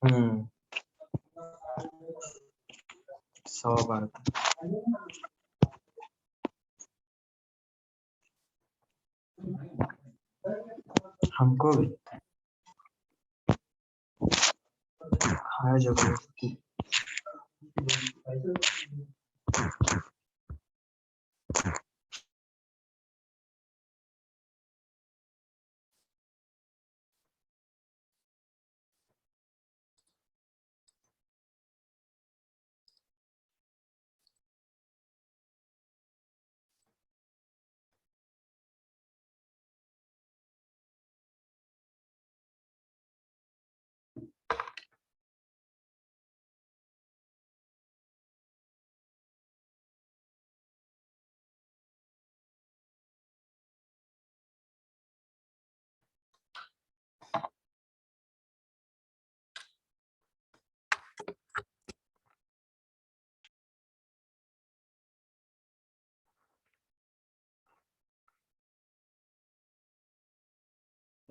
हम्म 100 बार हमको भी है जगह की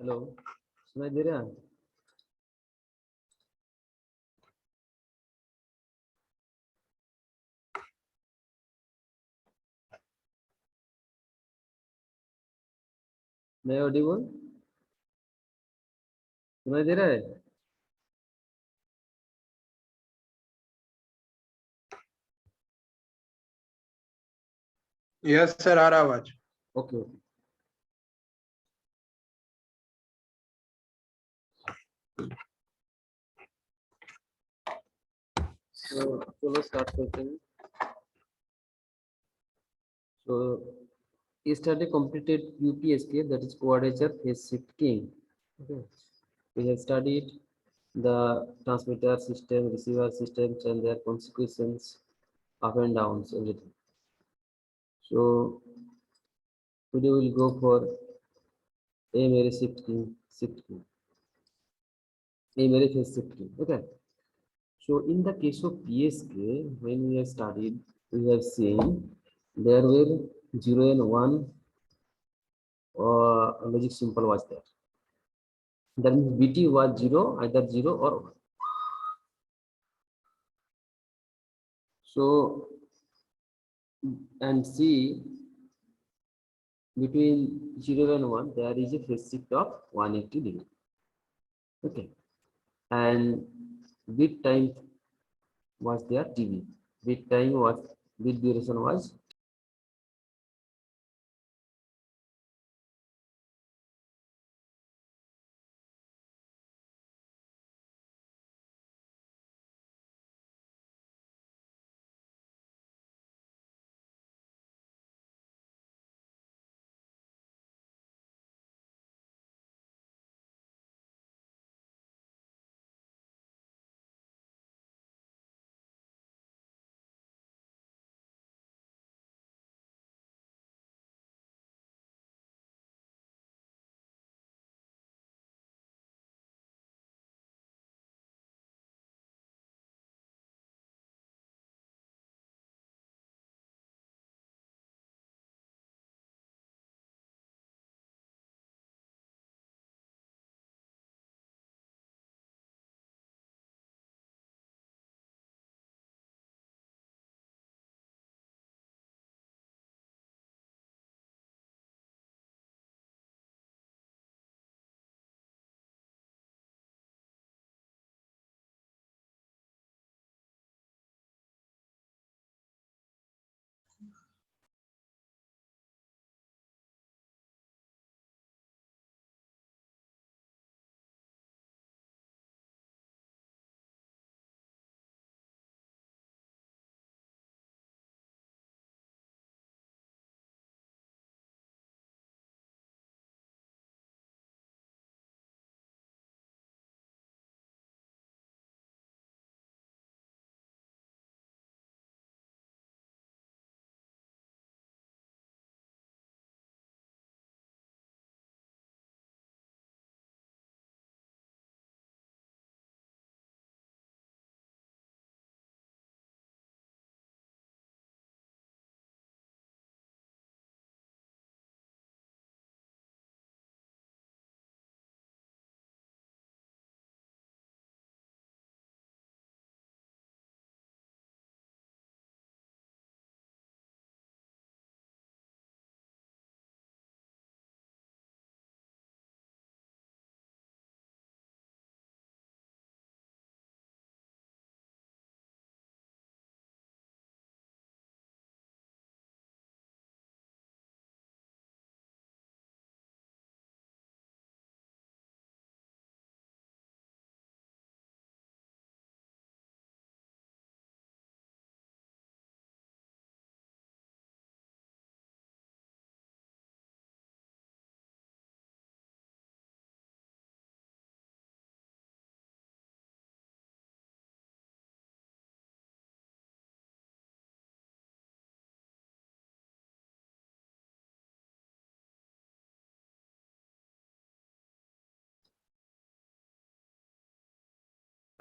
हेलो, सुनाई दे रहा है? मैं ऑडिबल सुनाई दे रहा है? यस सर, आ रहा आवाज। Okay okay. तो चलो स्टार्ट करते हैं। So yesterday completed UPSK, that is quadrature phase shifting. Okay, we have studied the transmitter system, receiver systems, and their consequences, up and downs, everything. So today we'll go for A mere shifting, A mere phase shifting. Okay. So in the case of PSK, when we have studied, we have seen there were 0 and 1 logic symbol was there. That means BT was 0, either 0 or 1. So, and see, between 0 and 1, there is a phase shift of 180 degree. Okay. And bit time was there, TB. Bit time was, bit duration was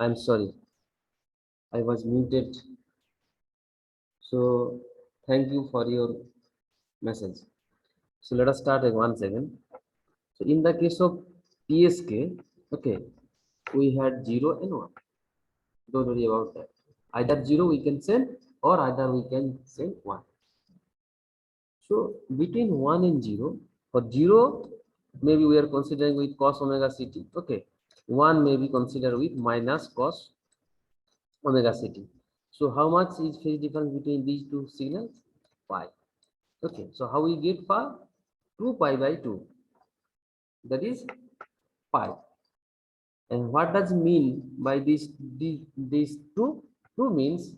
I'm sorry, I was muted. So thank you for your message. So let us start at once again. So in the case of PSK, okay, we had 0 and 1. Don't worry about that. Either 0 we can send or either we can send 1. So between 1 and 0, for 0, maybe we are considering with cos omega ct. Okay. 1 may be considered with minus cos omega ct. So how much is phase difference between these two signals? Pi. Okay. So how we get pi? 2 pi by 2. That is pi. And what does mean by these two? Two means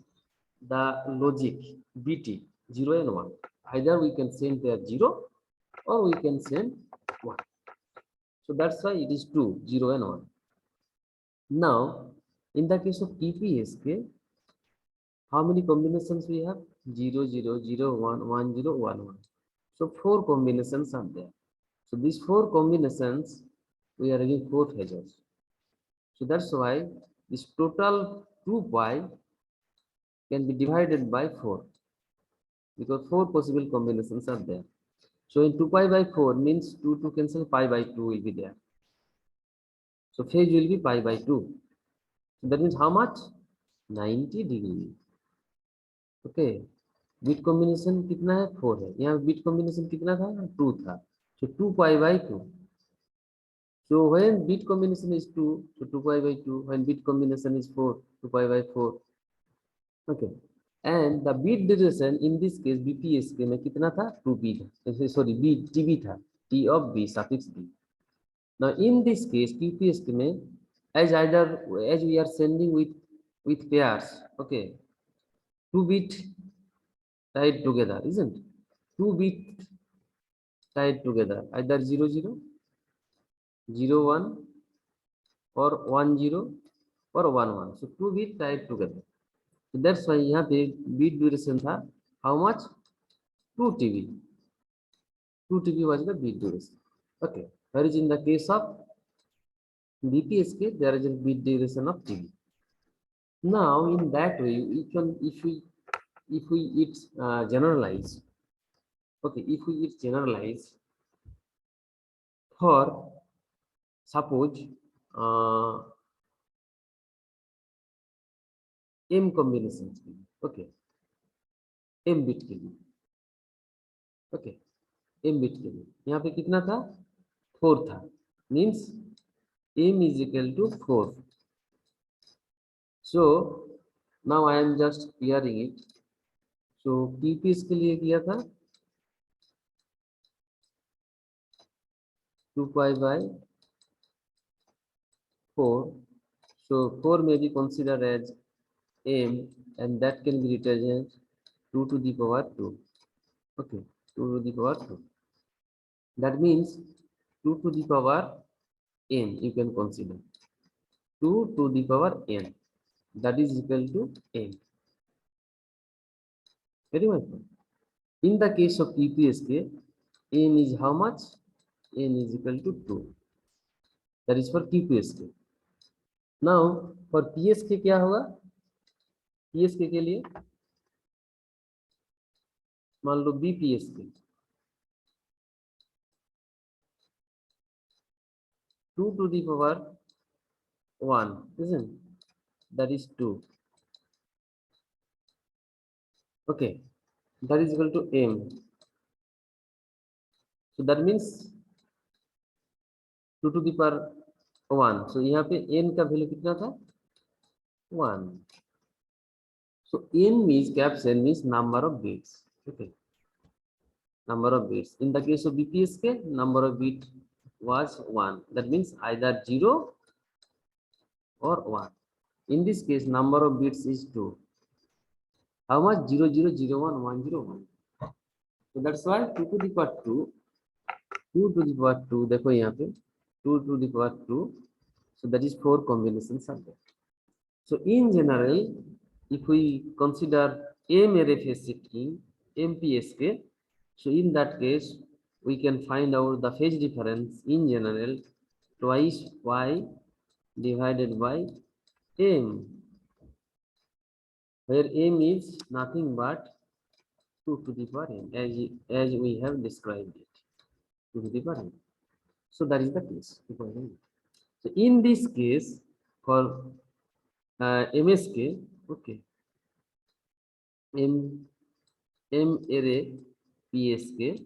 the logic BT 0 and 1. Either we can send there 0 or we can send 1. So that's why it is 2, 0 and 1. Now, in the case of TPSK, how many combinations we have? 0, 0, 0, 1, 1, 0, 1, 1. So 4 combinations are there. So these 4 combinations, we are having 4 phases. So that's why this total 2 pi can be divided by 4 because 4 possible combinations are there. So in 2 pi by 4 means 2 to cancel, pi by 2 will be there. So phase will be pi by 2. So that means how much? 90 degree. Okay. Bit combination कितना है 4 है यहाँ beat combination कितना था 2 था so 2 pi by 2 so when bit combination is 2 so 2 pi by 2 when bit combination is 4 2 pi by 4 okay and the bit duration in this case BPSK में कितना था 2b था sorry b tb था t of b suffix b now in this case PPSK में as either as we are sending with pairs okay 2 bit tied together isn't 2 bit tied together either 0 0 0 1 or 1 0 or 1 1 so 2 bit tied together so that's why यहाँ पे bit duration था how much 2 TB 2 TB was the bit duration okay whereas in the case of BPSK there is a bit duration of TB now in that way if we it generalize okay if we it generalize for suppose m combinations के लिए okay m bit के लिए okay m bit के लिए यहाँ पे कितना था 4 था means m is equal to 4 so now I am just clearing it so PPS के लिए किया था 2 pi by 4 so 4 may be considered as m and that can be written as 2 to the power 2 okay 2 to the power 2 that means 2 to the power n you can consider 2 to the power n that is equal to n very much in the case of PPSK n is how much n is equal to 2 that is for PPSK now for PSK क्या होगा PSK के लिए मान लो BPSK 2 to the power 1 isn't that is 2 okay that is equal to m so that means 2 to the power 1 so यहाँ पे n का value कितना था 1 so n means caps n means number of bits okay number of bits in the case of BPSK number of bit was 1 that means either 0 or 1 in this case number of bits is 2 how much 0 0 0 1 1 0 1 so that's why 2 to the power 2 2 to the power 2 देखो यहाँ पे 2 to the power 2 so that is 4 combinations are there so in general if we consider m array phase shifting MPSK so in that case we can find out the phase difference in general twice y divided by m, where m is nothing but 2 to the power n, as we have described it, 2 to the power n. So that is the case. So in this case, for MSK, okay, M array PSK,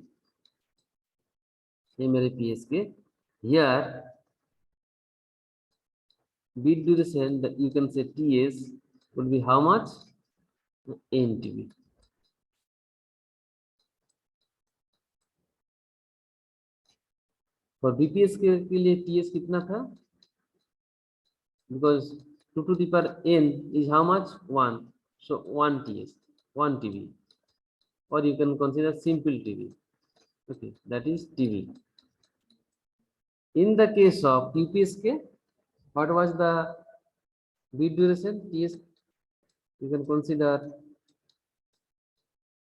M array PSK, here bit duration that you can say TS would be how much? NTB. For BPS के लिए TS कितना था? Because 2 to the power n is how much? 1. So 1 TS, 1 TB. Or you can consider simple TB. Okay, that is TB. In the case of UPSK, what was the bit duration? TS, you can consider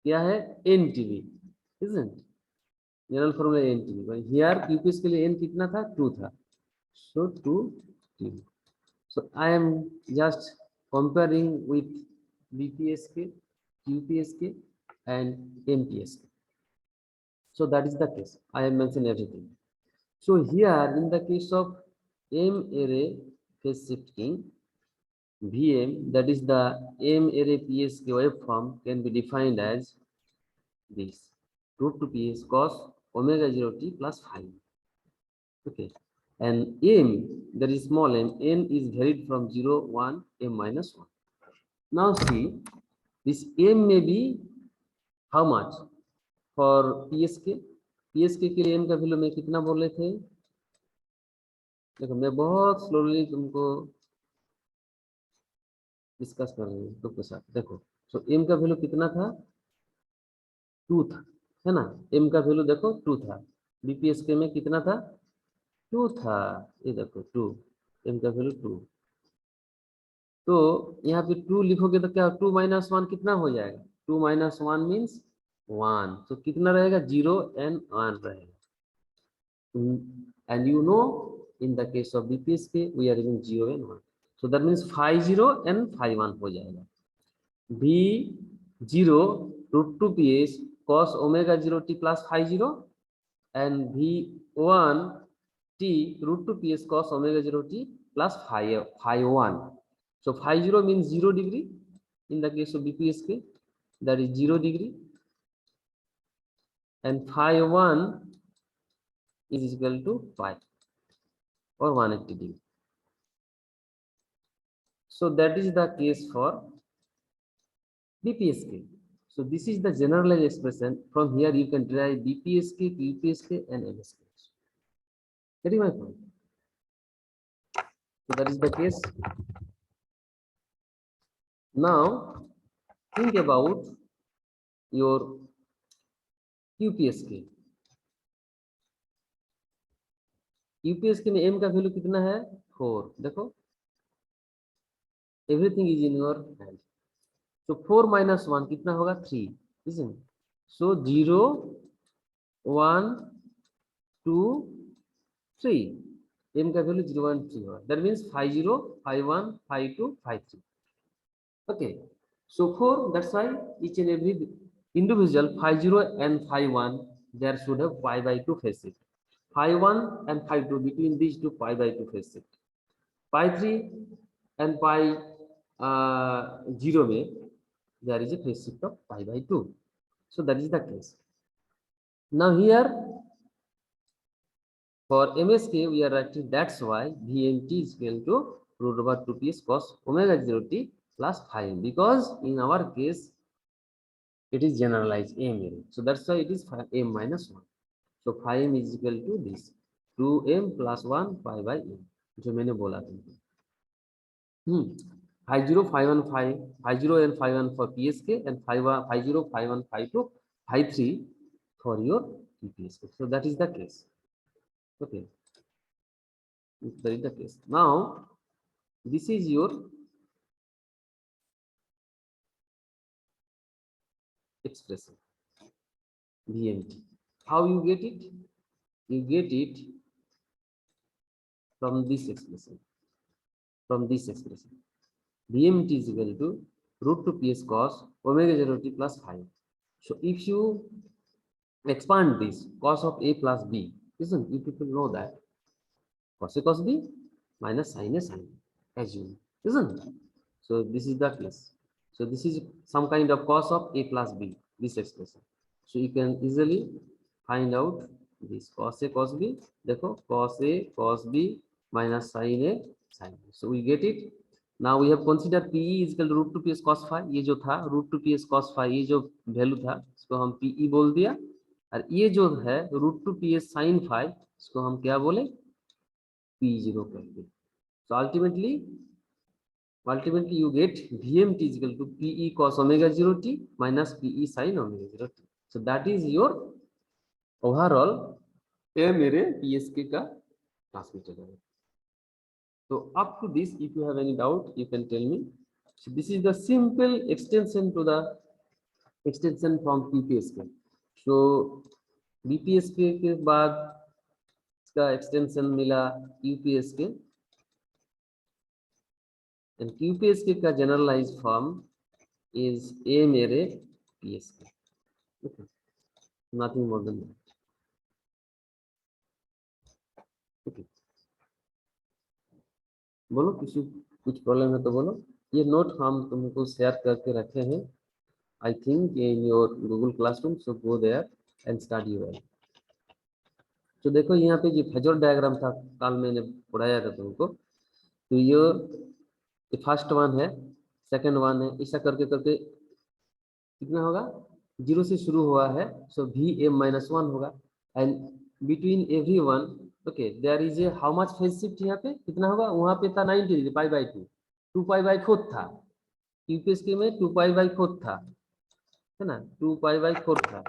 क्या है? NTB, isn't it? General formula NTB. But here UPS के लिए n कितना था? 2 था. So 2 TB. So I am just comparing with BPSK, QPSK, and MPSK. So that is the case. I have mentioned everything. So here in the case of M array phase shifting, VM, that is the M array PSK waveform, can be defined as this: root 2 PS cos omega 0 t plus phi. Okay. And m, that is small m, n is varied from 0, 1, m minus 1. Now see, this m may be how much? For PSK, PSK के लिए m का value मैं कितना बोल रहे थे? देखो मैं बहुत स्लोली तुमको डिस्कस कर रही हूँ तुमके साथ. देखो, सो m का वैल्यू कितना था? 2 था, है ना? m का वैल्यू देखो 2 था. BPSK में कितना था? 2 था. ये देखो 2, m का वैल्यू 2. तो यहाँ पे 2 लिखोगे तो क्या 2 माइनस 1 कितना हो जाएगा? 2 माइनस 1 मीन्स 1. तो कितना रहेगा? 0 and 1 रहेगा. And you know, in the case of BPSK, we are using 0 and 1. So that means phi 0 and phi 1 हो जाएगा. V0 root 2 PS cos omega 0 t plus phi 0, and V1 t root 2 PS cos omega 0 t plus phi 1. So phi 0 means 0 degree in the case of BPSK, that is 0 degree, and phi 1 is equal to pi or 180 degree. So that is the case for BPSK. So this is the generalized expression. From here you can derive BPSK, QPSK, and MSK. That is my point. So that is the case. Now think about your QPSK. UPSK में m का value कितना है? 4. देखो, everything is in your hand. So 4 minus 1 कितना होगा? 3, isn't it? So 0, 1, 2, 3. m का value 0, 1, 3 होगा. That means phi 0, phi 1, phi 2, phi 3. Okay. So for that's why each and every individual phi 0 and phi 1, there should have pi by 2 phase shift. Phi 1 and phi 2, between these two, pi by 2 phase shift. Pi 3 and pi 0 में there is a phase shift of pi by 2. So that is the case. Now here for MSK we are writing, that's why VMT is equal to root over 2 PS cos omega 0 t plus phi m, because in our case it is generalized m array. So that's why it is phi m minus 1. So phi m is equal to this 2m plus 1 pi by m, जो मैंने बोला तुमको. Phi 0, phi 1, phi 0 and phi 1 for PSK, and phi 0, phi 1, phi 2, phi 3 for your PPSK. So that is the case. Okay, that is the case. Now this is your expression VMT. How you get it? You get it from this expression. From this expression. Vmt is equal to root 2 ps cos omega 0 t plus 5. So if you expand this cos of a plus b, isn't you people know that cos a cos b minus sin a sin A, assume, isn't it? So this is the case. So this is some kind of cos of a plus b, this expression. So you can easily find out this cos a cos b. देखो cos a cos b minus sin a sin b. So we get it. Now we have considered pe is equal to root 2 ps cos phi. ये जो था root 2 ps cos phi, ये जो value था इसको हम pe बोल दिया, और ये जो है root 2 ps sin phi इसको हम क्या बोले p0 कर दिए. So ultimately you get Vmt is equal to Pe cos omega 0 t minus Pe sin omega 0 t. So that is your overall ये मेरे PSK का ट्रांसमिटर है. So up to this, if you have any doubt, you can tell me. So this is the simple extension to the extension from PPSK. So BPSK के बाद इसका extension मिला UPSK. And QPSK का generalized form is A मेरे PSK. Okay. Nothing more than that. Okay. बोलो किसी कुछ problem है तो बोलो. ये नोट हम तुमको शेयर करके रखे हैं I think in your Google classroom. So go there and study well. तो देखो यहाँ पे जो फेजर डायग्राम था कल मैंने पढ़ाया था तुमको, तो ये फर्स्ट वन है, सेकंड वन है, ऐसा करके करके कितना होगा, 0 से शुरू हुआ है. सो Vm-1 होगा and between every one okay there is a how much phase shift. यहाँ पे कितना होगा, वहां पे था 90 डिग्री π/2, 2π/4 था. यूपीएसके में 2π/4 था, है ना, 2π/4 था,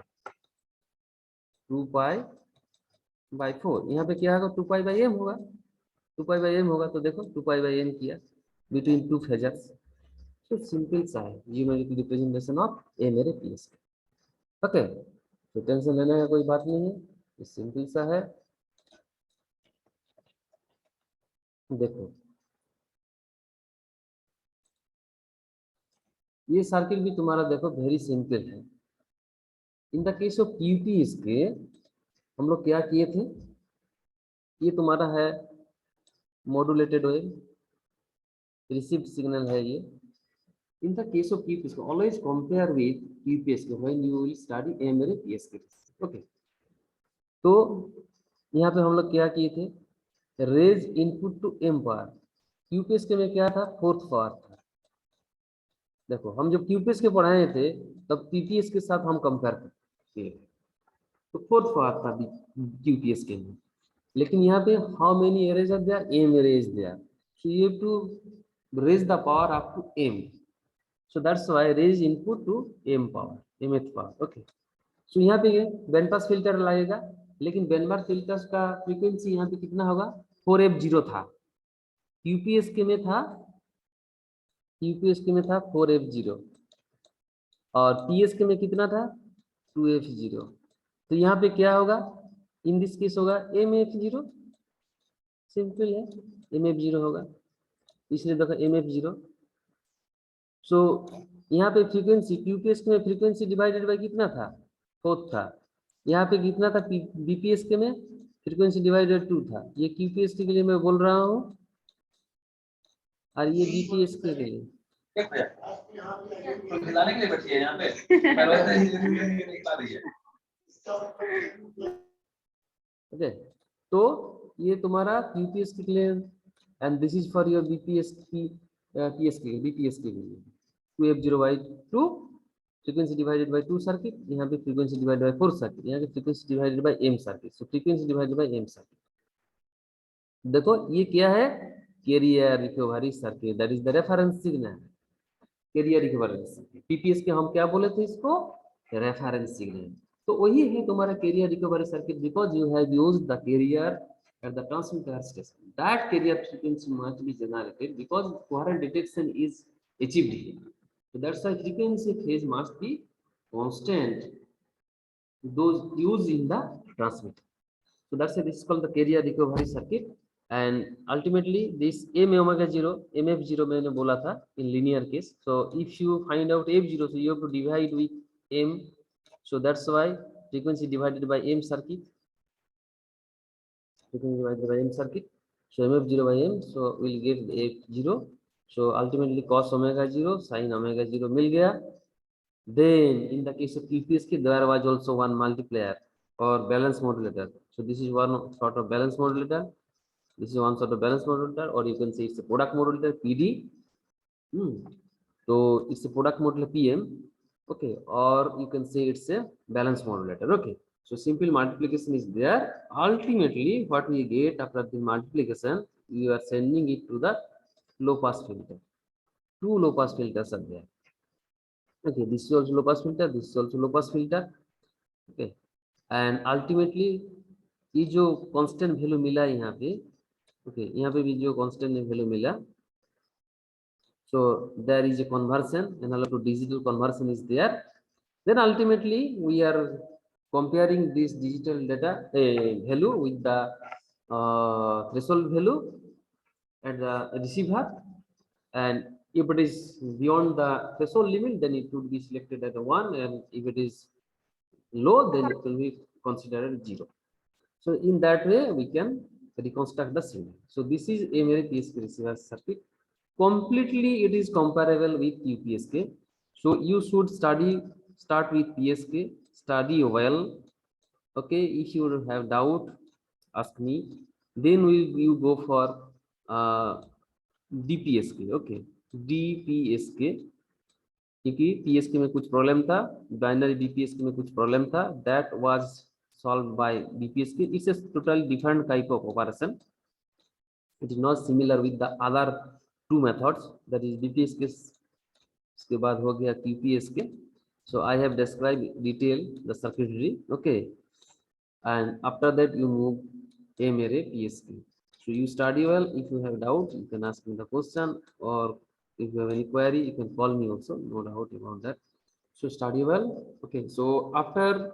2π/4. यहाँ पे क्या होगा, 2π/m होगा, 2π/m होगा. तो देखो 2π/m किया बिटवीन टू फेजर्स. तो सिंपल सा है न्यूमेरिकल रिप्रेजेंटेशन ऑफ ए मेरे पीएसके. ओके, तो टेंशन लेने का कोई बात नहीं है, ये सिंपल सा है. देखो ये सर्किट भी तुम्हारा देखो वेरी सिंपल है. इन द केस ऑफ यूपीएसके हम लोग क्या किए थे, ये तुम्हारा है मॉड्यूलेटेड वेव, रिसीव्ड सिग्नल है ये. In the case of QPSK, always compare with QPSK when you will study A मेरे PSK. Okay. तो यहाँ पे हम लोग क्या किए थे, raise input to M power. QPSK में क्या था, फोर्थ पावर था. देखो हम जब QPSK पढ़ाए थे तब PPS के साथ हम कंपेयर किए थे, तो फोर्थ पावर था QPSK में. लेकिन यहाँ पे how many arrays are there, M arrays there. So you have to raise the power up to M. So that's why raise input to m power, mth power. Okay. So यहाँ पे band pass filter लगेगा, लेकिन band pass filters का frequency यहाँ पे कितना होगा, 4f0 था. यूपीएसके में था 4f0 और पीएसके में कितना था, 2f0. तो यहाँ पे क्या होगा, इन दिस केस होगा mf0. सिंपल है, mf0 होगा, इसलिए देखो mf0. सो यहाँ पे फ्रीक्वेंसी QPSK में फ्रीक्वेंसी डिवाइडेड बाय कितना था, 4 था. यहाँ पे कितना था BPSK में, फ्रीक्वेंसी डिवाइडेड 2 था. ये QPSK के लिए मैं बोल रहा हूँ और ये BPSK के लिए. ओके, तो ये तुम्हारा QPSK के लिए and this is for your BPSK के लिए 2f0/2 frequency divided bye 2 circuit. यहाँ पे फ्रीक्वेंसी डिवाइडेड बाय 4 सर्किट, यहाँ पे frequency divided by m circuit. So frequency divided by m circuit. देखो ये क्या है, carrier recovery circuit, that is the reference signal. Carrier recovery circuit PPS के हम क्या बोले थे इसको, रेफरेंस सिग्नल. तो वही है तुम्हारा carrier recovery circuit, because you have used the carrier at the transmitter station. That carrier frequency must be generated because coherent detection is achieved here. So that's why frequency phase must be constant, those used in the transmitter. So that's why this is called the carrier recovery circuit. and ultimately this m omega 0 mf0 मैंने बोला था in linear case. So if you find out f0, so you have to divide with m. So that's why frequency divided by m circuit. Frequency divided by m circuit. So mf0 by m. So we'll get f0. So ultimately cos omega 0 sin omega 0 मिल गया. Then in the case of QPSK, there was also one multiplier or balance modulator. So this is one sort of balance modulator. This is one sort of balance modulator, or you can say it's a product modulator PD. So it's a product modulator PM. Okay, or you can say it's a balance modulator. Okay, so simple multiplication is there. Ultimately, what we get after the multiplication, you are sending it to the low pass filter. Two low pass filters are there. Okay, this is also low pass filter, this is also low pass filter. Okay, and ultimately ये जो constant value मिला यहाँ पे, okay, यहाँ पे भी जो constant value मिला, so there is a conversion, analog to digital conversion is there. Then ultimately we are comparing this digital data value with the threshold value at the receiver, and if it is beyond the threshold limit, then it would be selected as a 1, and if it is low, then it will be considered 0. So in that way, we can reconstruct the signal. So this is a mere PSK receiver circuit. Completely, it is comparable with UPSK. So you should start with PSK, study well. Okay, if you have doubt, ask me. Then you go for DPSK. Okay, DPSK. क्योंकि PSK में कुछ problem था, binary डीपीएसके में कुछ problem था, that was solved by DPSK. It's a totally different type of operation. It is not similar with the other two methods, that is DPSK. इसके बाद हो गया QPSK. So I have described detail the circuitry. Okay, and after that you move A-mere PSK. So you study well. If you have doubt, you can ask me the question, or if you have any query, you can call me also. No doubt about that. So study well. Okay. So after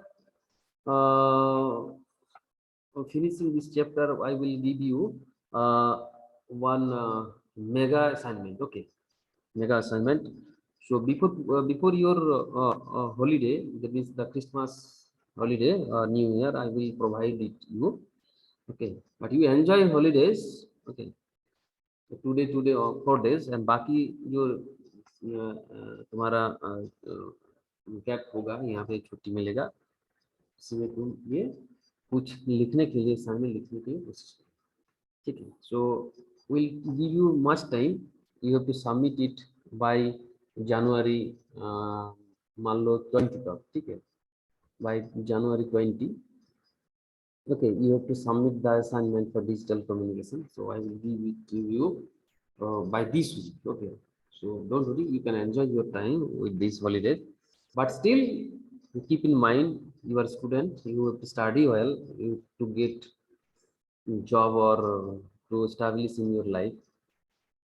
finishing this chapter, I will give you one mega assignment. Okay, mega assignment. So before your holiday, that means the Christmas holiday, New Year, I will provide it you. Okay, but you enjoy holidays. Okay, so 2 day or 4 days, and बाकी जो तुम्हारा gap होगा, यहाँ पे छुट्टी मिलेगा, इसमें तुम ये कुछ लिखने के लिए, सामने लिखने के लिए कोशिश करो, ठीक है. So we'll give you much time. You have to submit it by January मान लो 20 तक, ठीक है, by January 20. Okay, you have to submit the assignment for digital communication. So I will give it to you by this week. Okay, so don't worry, you can enjoy your time with this holiday, but still keep in mind you are a student, you have to study well, you have to get job or to establish in your life,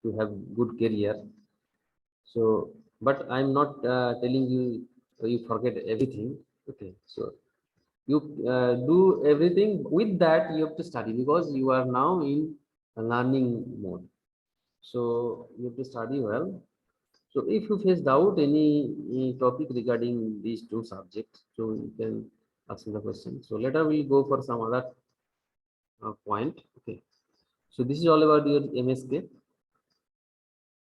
to have good career. So, but I'm not telling you you forget everything. Okay, so you do everything. With that you have to study, because you are now in a learning mode, so you have to study well. So if you face doubt any topic regarding these two subjects, so you can ask me the question. So later we'll go for some other point. Okay, so this is all about your MSK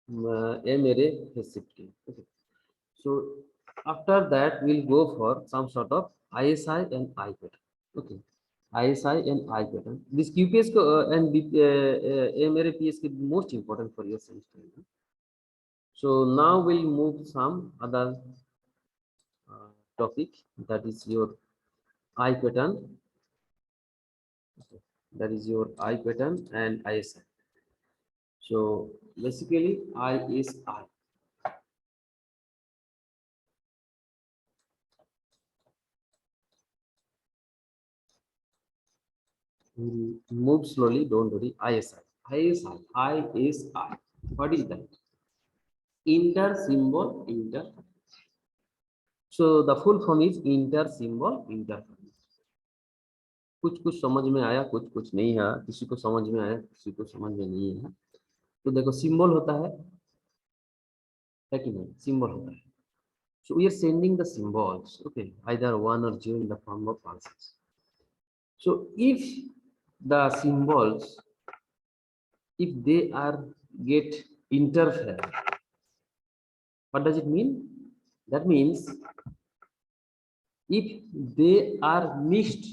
M-array phase shifting. Okay, so after that we'll go for some sort of ISI and I pattern. Okay, ISI and I pattern. This QPS and M-array PSK most important for your semester. So now we'll move some other topic, that is your I pattern. Okay, that is your I pattern and ISI. So basically ISI. Move slowly, don't worry. ISI. ISI. What is that? Inter symbol, inter. So the full form is inter symbol interference. कुछ कुछ समझ में आया, कुछ कुछ नहीं आया, किसी को समझ में आया, किसी को समझ में नहीं आया। तो देखो सिंबल होता है कि नहीं, सिंबल होता है। So we are sending the symbols, okay, either 1 or 0 in the form of pulses. So if the symbols, if they are get interfere, what does it mean? That means if they are mixed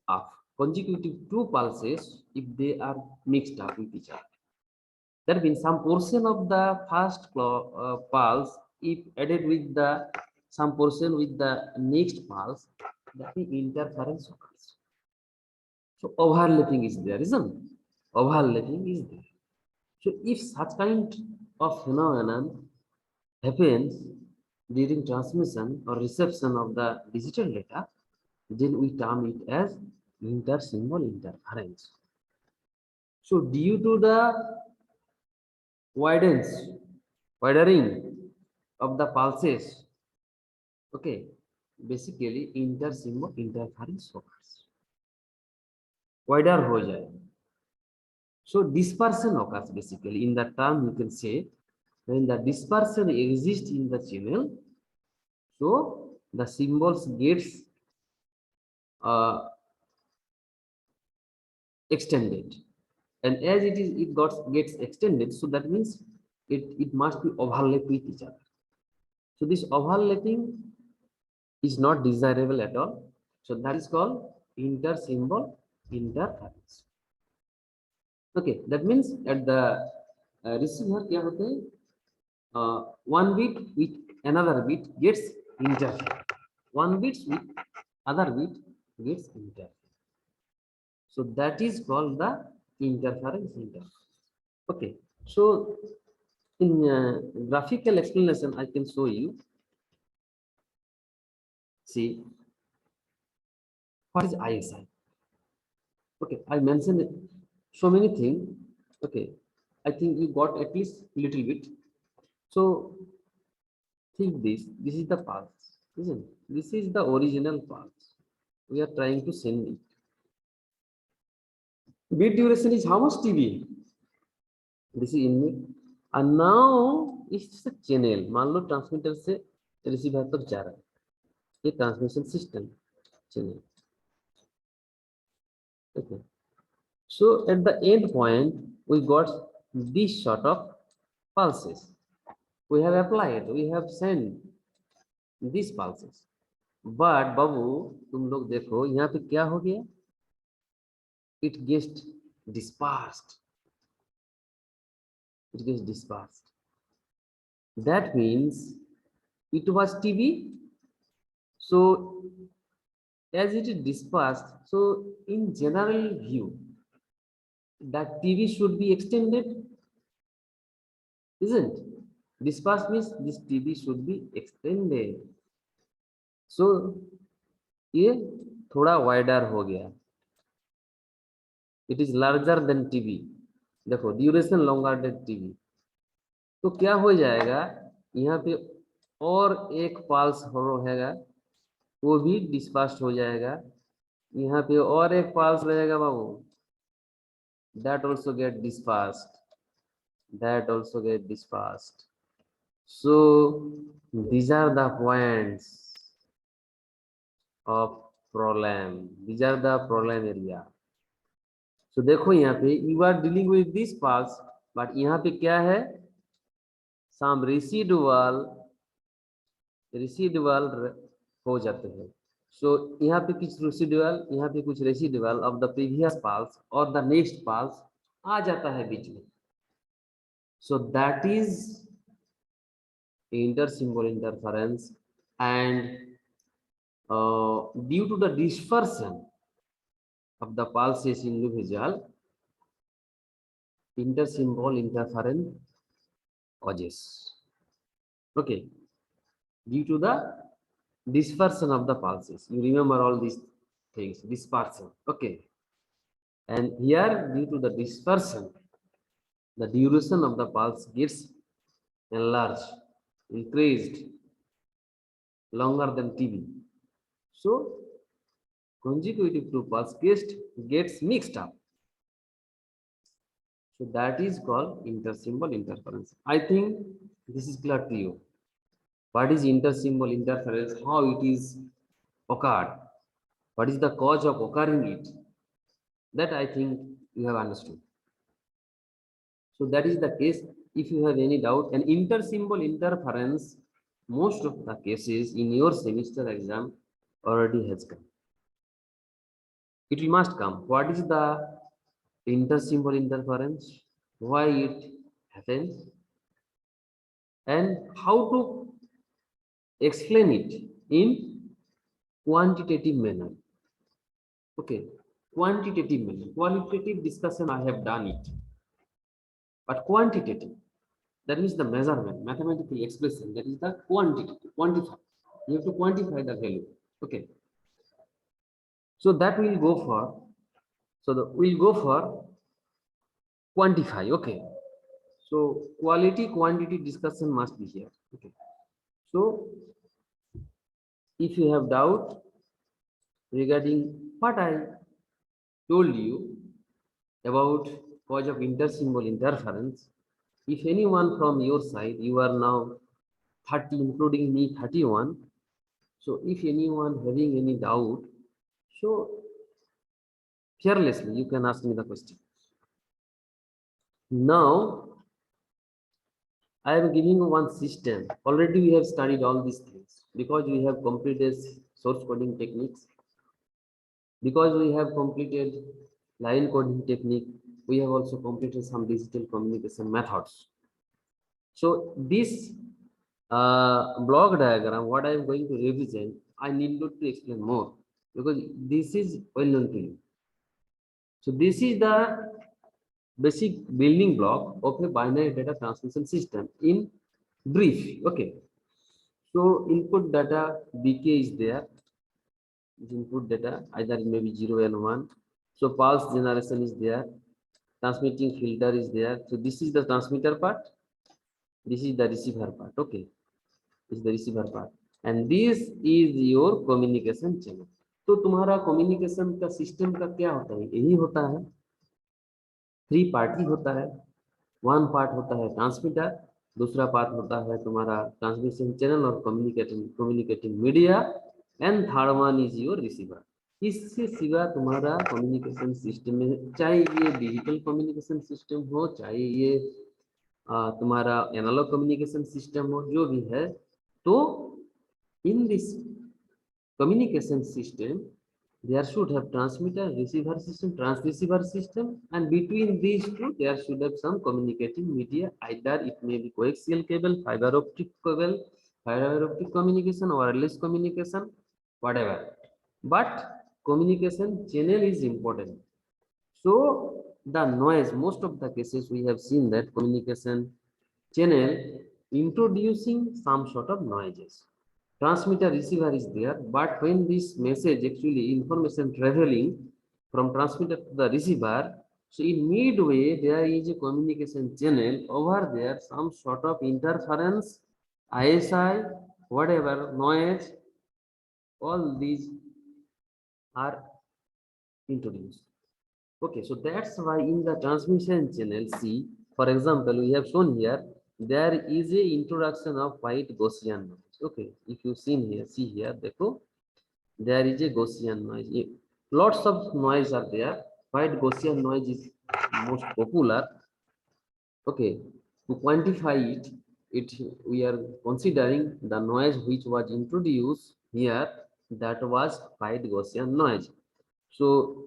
up, consecutive two pulses, if they are mixed up with each other, that means some portion of the first pulse, if added with the some portion with the next pulse, that means interference occurs. So overlapping is there, isn't it? Overlapping is there. So if such kind of phenomenon happens during transmission or reception of the digital data, then we term it as inter-symbol interference. So due to the widening of the pulses, okay, basically inter-symbol interference occurs. Wider हो जाए. So dispersion occurs basically. In the term you can say when the dispersion exists in the channel, so the symbols gets extended, and as gets extended, so that means it must be overlap with each other. So this overlapping is not desirable at all. So that is called inter-symbol interference. Okay, that means at the receiver क्या होते हैं, one bit with another bit gets interfered, one bit with other bit gets interfered. So that is called the interference. Okay, so in graphical explanation I can show you. See, what is ISI? Okay, I mentioned so many things. Okay, I think you got at least little bit. So think this is the pulse, isn't it? This is the original pulse. We are trying to send it. Bit duration is how much TB? This is in, and now it's a channel. मान लो transmitter से receiver तक जा रहा है, ये transmission system channel. Okay. So at the end point, we got this sort of pulses. We have applied, we have sent these pulses. But बाबू तुम लोग देखो यहाँ पे क्या हो गया? It gets dispersed. It gets dispersed. That means it was TB. So as it is dispersed, so in general view, that TV should be extended, isn't? Dispersed means this TV should be extended. So ये थोड़ा wider हो गया. It is larger than TV. देखो duration longer than TV. तो क्या हो जाएगा? यहाँ पे और एक pulse रहेगा, वो भी dispersed हो जाएगा. यहाँ पे और एक pulse रहेगा बाबू. That also get dispersed. That also get dispersed. So these are the points of problem. These are the problem area. So देखो यहाँ पे you are dealing with this pulse, but यहाँ पे क्या है? Some residual हो जाते हैं. So यहाँ पे कुछ residual, यहाँ पे कुछ residual of the previous pulse or the next pulse आ जाता है बीच में. So that is inter-symbol interference, and due to the dispersion of the pulses individual, inter-symbol interference causes. Okay, due to the dispersion of the pulses, you remember all these things, dispersion. Okay, and here due to the dispersion, the duration of the pulse gets enlarged, increased, longer than TB. So consecutive to pulse gets mixed up. So that is called intersymbol interference. I think this is clear to you. What is intersymbol interference? How it is occurred? What is the cause of occurring it? That I think you have understood. So that is the case. If you have any doubt, an intersymbol interference, most of the cases in your semester exam already has come. It must come. What is the intersymbol interference? Why it happens? And how to explain it in quantitative manner. Okay, quantitative manner. Qualitative discussion I have done it, but quantitative, that means the measurement, mathematical expression, that is the quantity, quantify. You have to quantify the value. Okay, so that will go for, we'll go for quantify. Okay, so quality quantity discussion must be here. Okay, so if you have doubt regarding what I told you about cause of intersymbol interference, if anyone from your side, you are now 30, including me 31. So if anyone having any doubt, so fearlessly you can ask me the question. Now I am giving you one system. Already we have studied all these things because we have completed source coding techniques, because we have completed line coding technique, we have also completed some digital communication methods. So this block diagram, what I am going to represent, I need not to explain more because this is well known to you. So this is the basic building block of a binary data transmission system in brief. Okay. So input data BK is there. Input data either it may be 0 and 1. So pulse generation is there. Transmitting filter is there. So this is the transmitter part. This is the receiver part. Okay. This is the receiver part. And this is your communication channel. तो तुम्हारा communication का system का क्या होता है? यही होता है, 3 पार्टी होता है. वन पार्ट होता है ट्रांसमीटर, दूसरा पार्ट होता है तुम्हारा ट्रांसमिशन चैनल और communicating media, and third one is your receiver. इससे सिवा तुम्हारा कम्युनिकेशन सिस्टम में, चाहे ये डिजिटल कम्युनिकेशन सिस्टम हो, चाहे ये तुम्हारा एनालॉग कम्युनिकेशन सिस्टम हो, जो भी है, तो in this communication system there should have transmitter, receiver system, transceiver system, and between these two there should have some communicating media. Either it may be coaxial cable, fiber optic cable, fiber optic communication, wireless communication, whatever, but communication channel is important. So the noise, most of the cases we have seen that communication channel introducing some sort of noises. Transmitter receiver is there, but when this message, actually information traveling from transmitter to the receiver, so in midway there is a communication channel. Over there some sort of interference, ISI, whatever noise, all these are introduced. Okay, so that's why in the transmission channel, see, for example, we have shown here, there is a introduction of white Gaussian noise. Okay, if you see here, देखो, there is a Gaussian noise. Lots of noise are there. White Gaussian noise is most popular. Okay, to quantify it we are considering the noise which was introduced here, that was white Gaussian noise. So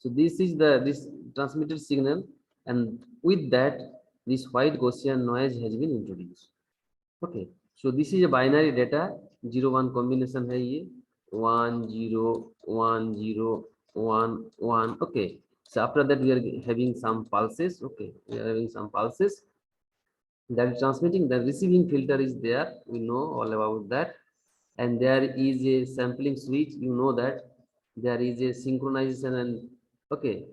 this is this transmitted signal, and with that this white Gaussian noise has been introduced. Okay, so this is a binary data, 0-1 combination hai ye, 1 0 1 0 1 1. Okay, so after that we are having some pulses. Okay, we are having some pulses that is transmitting. The receiving filter is there, we know all about that, and there is a sampling switch, you know that there is a synchronization, and okay,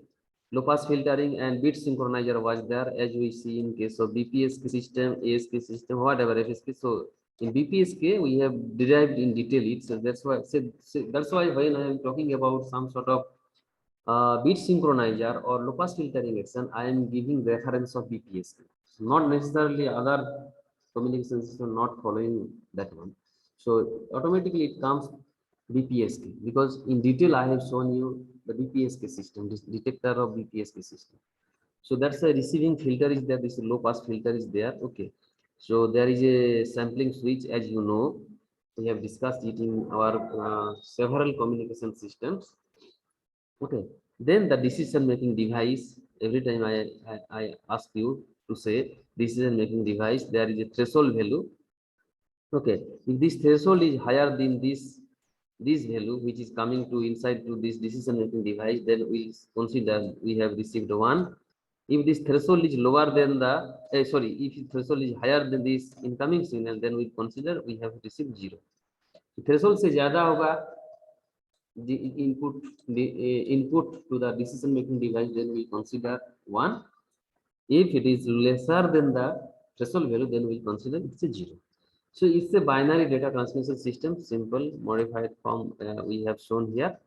low pass filtering and bit synchronizer was there, as we see in case of BPSK system, ASK system, whatever FSK. So In BPSK, we have derived in detail it. So that's why that's why when I am talking about some sort of bit synchronizer or low pass filtering action, I am giving reference of BPSK. So not necessarily other communication system not following that one. So automatically it comes BPSK, because in detail I have shown you the BPSK system, this detector of BPSK system. So that's a receiving filter is there, this low pass filter is there. Okay. So there is a sampling switch, as you know, we have discussed it in our several communication systems. Okay. Then the decision making device, every time I ask you to say decision making device, there is a threshold value. Okay. If this threshold is higher than this value, which is coming to inside to this decision making device, then we consider we have received one. If this threshold is lower than the if threshold is higher than this incoming signal, then we consider we have received 0. Threshold से ज़्यादा होगा the input to the decision making device, then we consider 1. If it is lesser than the threshold value, then we consider it's a 0. So it's a binary data transmission system, simple modified form we have shown here.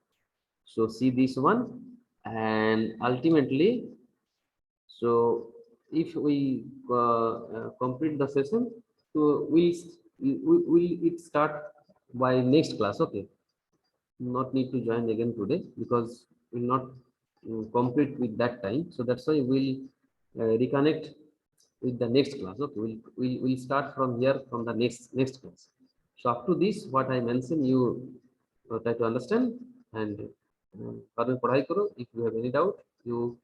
So see this one, and ultimately, so if we complete the session, so we it start by next class. Okay, not need to join again today because we'll not complete with that time. So that's why we'll reconnect with the next class. Okay, we'll start from here from the next class. So up to this, what I mentioned, you try to understand and पढ़ाई करो. If you have any doubt, you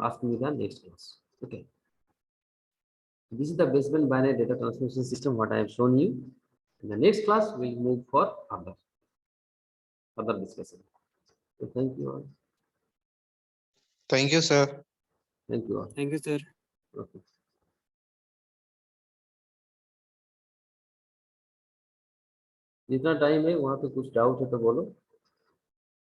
ask me the next class. Okay. This is the baseband binary data transmission system what I have shown you. In the next class, we'll move for further discussion. So thank you all. Thank you, sir. Thank you all. Thank you, sir. Okay. जितना time है वहां पे कुछ doubt है तो बोलो.